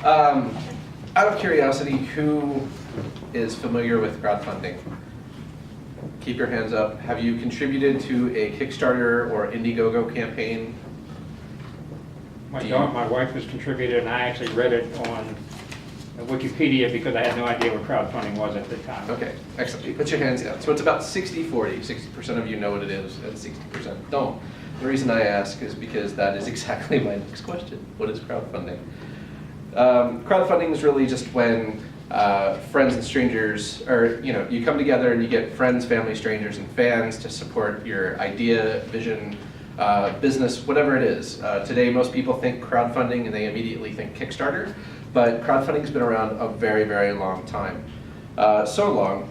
Out of curiosity, who is familiar with crowdfunding? Keep your hands up. Have you contributed to a Kickstarter or Indiegogo campaign? My wife has contributed, and I actually read it on Wikipedia because I had no idea what crowdfunding was at the time. Okay, excellent. You put your hands down. So it's about 60-40. 60% of you know what it is, and 60% don't. The reason I ask is because that is exactly my next question. What is crowdfunding? Crowdfunding is really just when friends and strangers, or you come together and you get friends, family, strangers, and fans to support your idea, vision, business, whatever it is. Today, most people think crowdfunding and they immediately think Kickstarter, but crowdfunding's been around a very, very long time. So long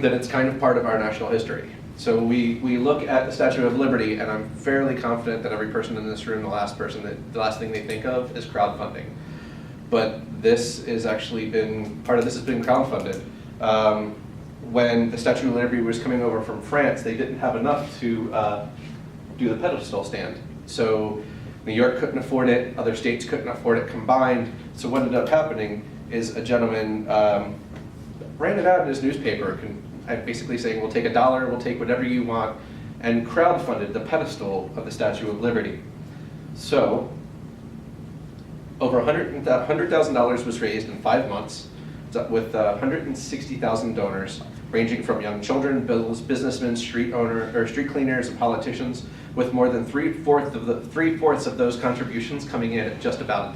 that it's kind of part of our national history. So we look at the Statue of Liberty, and I'm fairly confident that every person in this room, the last thing they think of is crowdfunding. But this has actually been, part of this has been crowdfunded. When the Statue of Liberty was coming over from France, they didn't have enough to do the pedestal stand. So New York couldn't afford it, other states couldn't afford it combined. So what ended up happening is a gentleman ran it out in his newspaper, basically saying, we'll take $1, we'll take whatever you want, and crowdfunded the pedestal of the Statue of Liberty. So over $100,000 was raised in 5 months with 160,000 donors, ranging from young children, businessmen, street cleaners, and politicians, with more than three-fourths of those contributions coming in at just about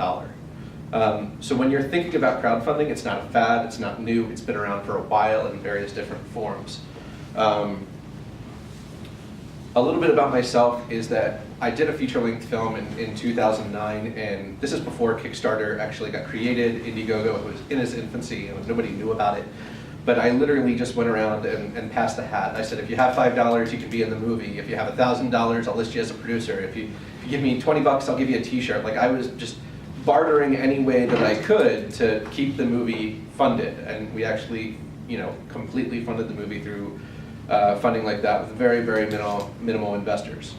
$1. So when you're thinking about crowdfunding, it's not a fad, it's not new, it's been around for a while in various different forms. A little bit about myself is that I did a feature-length film in 2009, and this is before Kickstarter actually got created. Indiegogo was in its infancy, and nobody knew about it. But I literally just went around and passed the hat. I said, if you have $5, you can be in the movie. If you have $1,000, I'll list you as a producer. If you give me $20, I'll give you a t-shirt. Like, I was just bartering any way that I could to keep the movie funded. And we actually, completely funded the movie through funding like that with very, very minimal investors.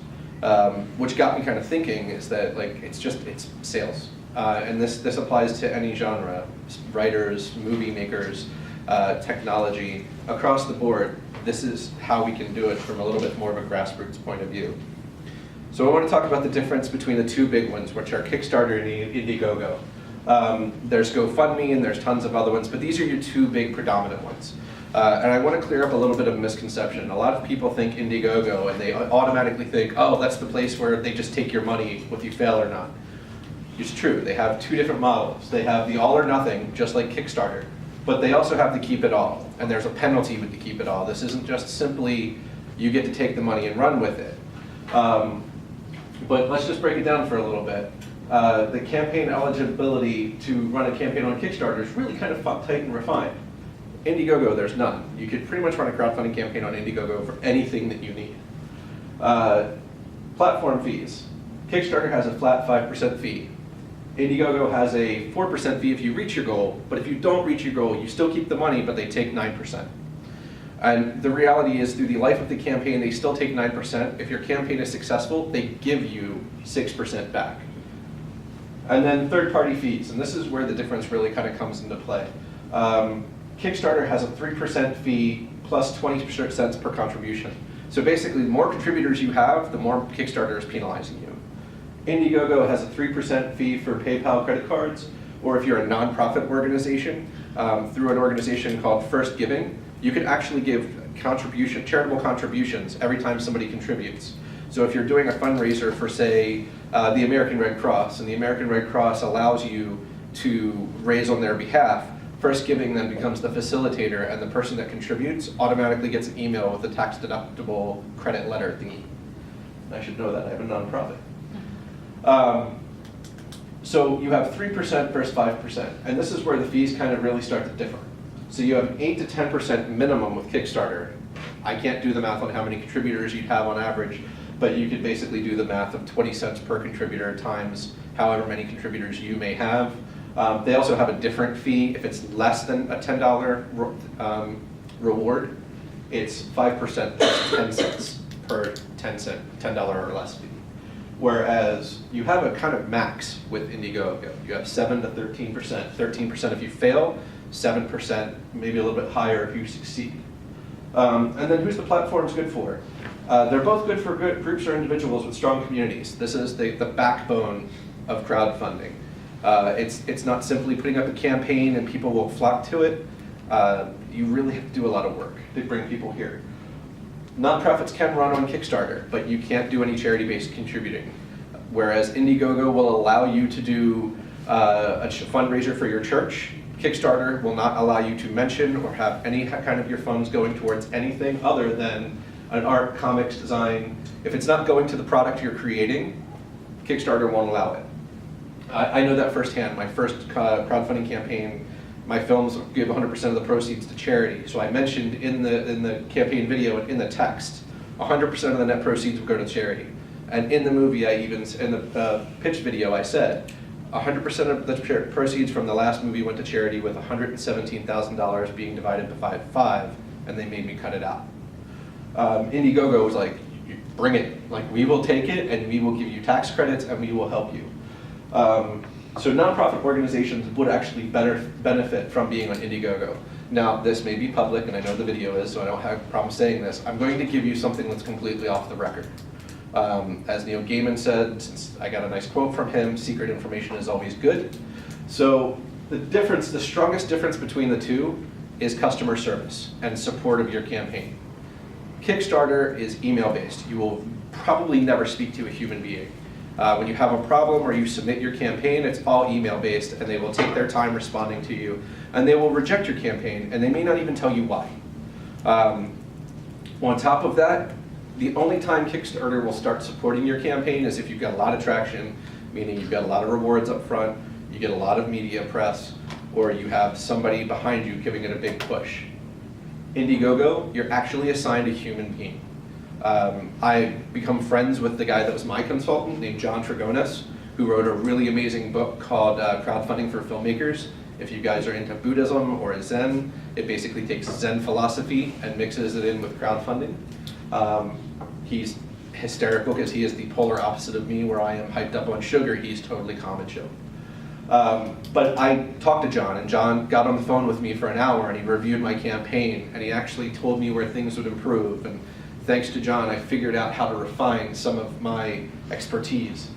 Which got me kind of thinking is that it's sales. And this applies to any genre, writers, movie makers, technology, across the board. This is how we can do it from a little bit more of a grassroots point of view. So I want to talk about the difference between the two big ones, which are Kickstarter and Indiegogo. There's GoFundMe and there's tons of other ones, but these are your two big predominant ones. And I want to clear up a little bit of a misconception. A lot of people think Indiegogo and they automatically think, oh, that's the place where they just take your money if you fail or not. It's true, they have two different models. They have the all or nothing, just like Kickstarter, but they also have the keep it all. And there's a penalty with the keep it all. This isn't just simply you get to take the money and run with it. But let's just break it down for a little bit. The campaign eligibility to run a campaign on Kickstarter is really kind of tight and refined. Indiegogo, there's none. You could pretty much run a crowdfunding campaign on Indiegogo for anything that you need. Platform fees. Kickstarter has a flat 5% fee. Indiegogo has a 4% fee if you reach your goal, but if you don't reach your goal, you still keep the money, but they take 9%. And the reality is, through the life of the campaign, they still take 9%. If your campaign is successful, they give you 6% back. And then third-party fees, and this is where the difference really kind of comes into play. Kickstarter has a 3% fee plus 20 cents per contribution. So basically, the more contributors you have, the more Kickstarter is penalizing you. Indiegogo has a 3% fee for PayPal credit cards, or if you're a nonprofit organization, through an organization called First Giving, you can actually give charitable contributions every time somebody contributes. So if you're doing a fundraiser for, say, the American Red Cross, and the American Red Cross allows you to raise on their behalf, First Giving then becomes the facilitator, and the person that contributes automatically gets an email with a tax-deductible credit letter thingy. I should know that, I have a nonprofit. So you have 3% versus 5%, and this is where the fees kind of really start to differ. So you have 8 to 10% minimum with Kickstarter. I can't do the math on how many contributors you'd have on average, but you could basically do the math of 20 cents per contributor times however many contributors you may have. They also have a different fee. If it's less than a $10 reward, it's 5% plus 10 cents per $10 or less fee. Whereas you have a kind of max with Indiegogo. You have 7 to 13%. 13% if you fail, 7%, maybe a little bit higher if you succeed. And then who's the platforms good for? They're both good for groups or individuals with strong communities. This is the backbone of crowdfunding. It's not simply putting up a campaign and people will flock to it. You really have to do a lot of work to bring people here. Nonprofits can run on Kickstarter, but you can't do any charity-based contributing. Whereas Indiegogo will allow you to do a fundraiser for your church, Kickstarter will not allow you to mention or have any kind of your funds going towards anything other than an art, comics, design. If it's not going to the product you're creating, Kickstarter won't allow it. I know that firsthand. My first crowdfunding campaign, my films give 100% of the proceeds to charity. So I mentioned in the campaign video and in the text, 100% of the net proceeds will go to charity. And in the movie, in the pitch video, I said, 100% of the proceeds from the last movie went to charity, with $117,000 being divided by 5, and they made me cut it out. Indiegogo was like, bring it. Like, we will take it, and we will give you tax credits, and we will help you. So nonprofit organizations would actually benefit from being on Indiegogo. Now, this may be public, and I know the video is, so I don't have a problem saying this. I'm going to give you something that's completely off the record. As Neil Gaiman said, since I got a nice quote from him, secret information is always good. So the strongest difference between the two is customer service and support of your campaign. Kickstarter is email-based. You will probably never speak to a human being. When you have a problem or you submit your campaign, it's all email-based, and they will take their time responding to you, and they will reject your campaign, and they may not even tell you why. On top of that, the only time Kickstarter will start supporting your campaign is if you've got a lot of traction, meaning you've got a lot of rewards up front, you get a lot of media press, or you have somebody behind you giving it a big push. Indiegogo, you're actually assigned a human being. I've become friends with the guy that was my consultant, named John Trigonis, who wrote a really amazing book called Crowdfunding for Filmmakers. If you guys are into Buddhism or Zen, it basically takes Zen philosophy and mixes it in with crowdfunding. He's hysterical because he is the polar opposite of me, where I am hyped up on sugar, he's totally calm and chill. But I talked to John, and John got on the phone with me for an hour, and he reviewed my campaign, and he actually told me where things would improve. And thanks to John, I figured out how to refine some of my expertise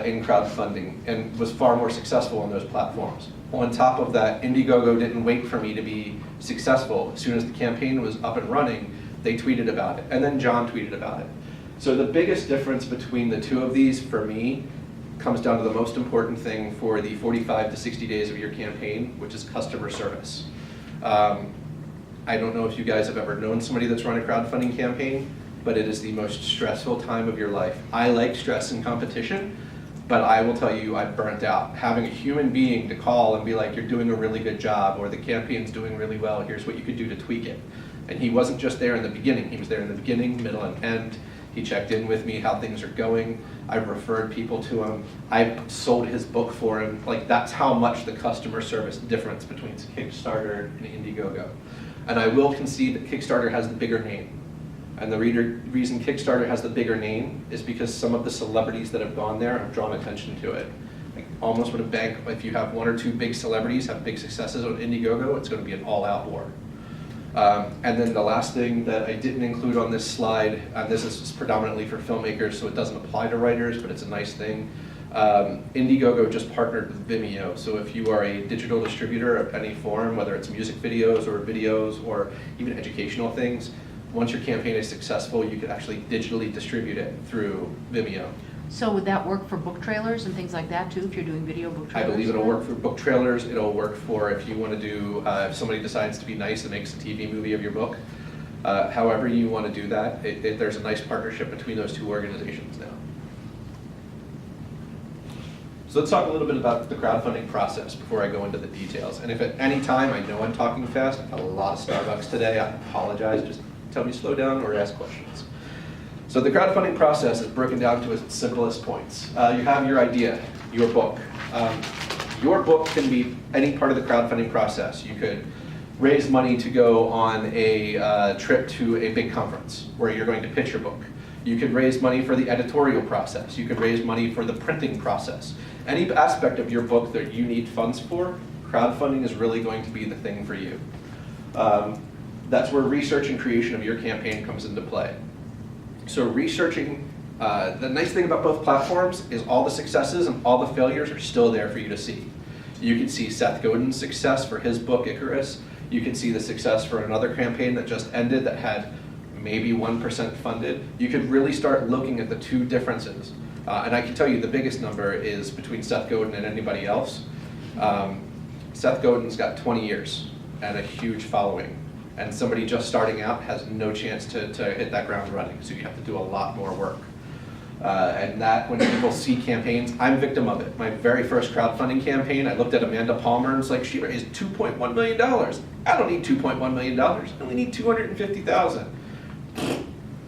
in crowdfunding, and was far more successful on those platforms. On top of that, Indiegogo didn't wait for me to be successful. As soon as the campaign was up and running, they tweeted about it, and then John tweeted about it. So the biggest difference between the two of these, for me, comes down to the most important thing for the 45 to 60 days of your campaign, which is customer service. I don't know if you guys have ever known somebody that's run a crowdfunding campaign, but it is the most stressful time of your life. I like stress and competition, but I will tell you, I'm burnt out. Having a human being to call and be like, you're doing a really good job, or the campaign's doing really well, here's what you could do to tweak it. And he wasn't just there in the beginning, he was there in the beginning, middle, and end. He checked in with me, how things are going. I've referred people to him. I've sold his book for him. Like, that's how much the customer service difference between Kickstarter and Indiegogo. And I will concede that Kickstarter has the bigger name. And the reason Kickstarter has the bigger name is because some of the celebrities that have gone there have drawn attention to it. Like, almost would bank, if you have 1 or 2 big celebrities have big successes on Indiegogo, it's going to be an all-out war. And then the last thing that I didn't include on this slide, and this is predominantly for filmmakers, so it doesn't apply to writers, but it's a nice thing. Indiegogo just partnered with Vimeo, so if you are a digital distributor of any form, whether it's music videos or even educational things, once your campaign is successful, you can actually digitally distribute it through Vimeo. So would that work for book trailers and things like that too, if you're doing video book trailers? I believe it'll work for book trailers. It'll work for if you want to do, if somebody decides to be nice and makes a TV movie of your book. However you want to do that, there's a nice partnership between those 2 organizations now. So let's talk a little bit about the crowdfunding process before I go into the details. And if at any time, I know I'm talking fast, I've had a lot of Starbucks today, I apologize, just tell me to slow down or ask questions. So the crowdfunding process is broken down to its simplest points. You have your idea, your book. Your book can be any part of the crowdfunding process. You could raise money to go on a trip to a big conference where you're going to pitch your book. You could raise money for the editorial process. You could raise money for the printing process. Any aspect of your book that you need funds for, crowdfunding is really going to be the thing for you. That's where research and creation of your campaign comes into play. So researching, the nice thing about both platforms is all the successes and all the failures are still there for you to see. You can see Seth Godin's success for his book, Icarus. You can see the success for another campaign that just ended that had maybe 1% funded. You could really start looking at the two differences. And I can tell you the biggest number is between Seth Godin and anybody else. Seth Godin's got 20 years and a huge following. And somebody just starting out has no chance to hit that ground running. So you have to do a lot more work. And that, when people see campaigns, I'm a victim of it. My very first crowdfunding campaign, I looked at Amanda Palmer and was like, she raised $2.1 million. I don't need $2.1 million. I only need $250,000.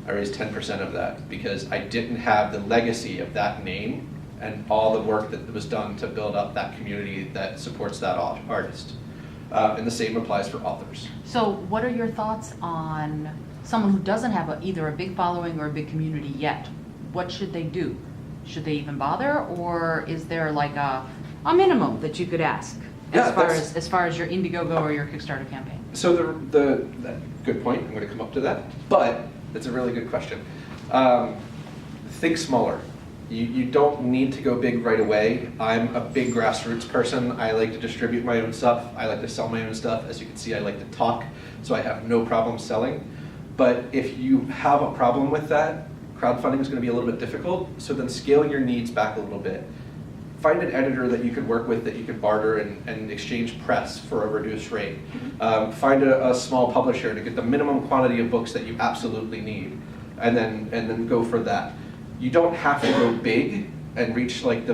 I raised 10% of that because I didn't have the legacy of that name and all the work that was done to build up that community that supports that artist. And the same applies for authors. So what are your thoughts on someone who doesn't have either a big following or a big community yet? What should they do? Should they even bother, or is there like a minimum that you could ask as far as your Indiegogo or your Kickstarter campaign? So good point. I'm going to come up to that, but it's a really good question. Think smaller. You don't need to go big right away. I'm a big grassroots person. I like to distribute my own stuff. I like to sell my own stuff. As you can see, I like to talk, so I have no problem selling. But if you have a problem with that, crowdfunding is going to be a little bit difficult, so then scale your needs back a little bit. Find an editor that you could work with, that you could barter and exchange press for a reduced rate. Find a small publisher to get the minimum quantity of books that you absolutely need, and then go for that. You don't have to go big and reach like the,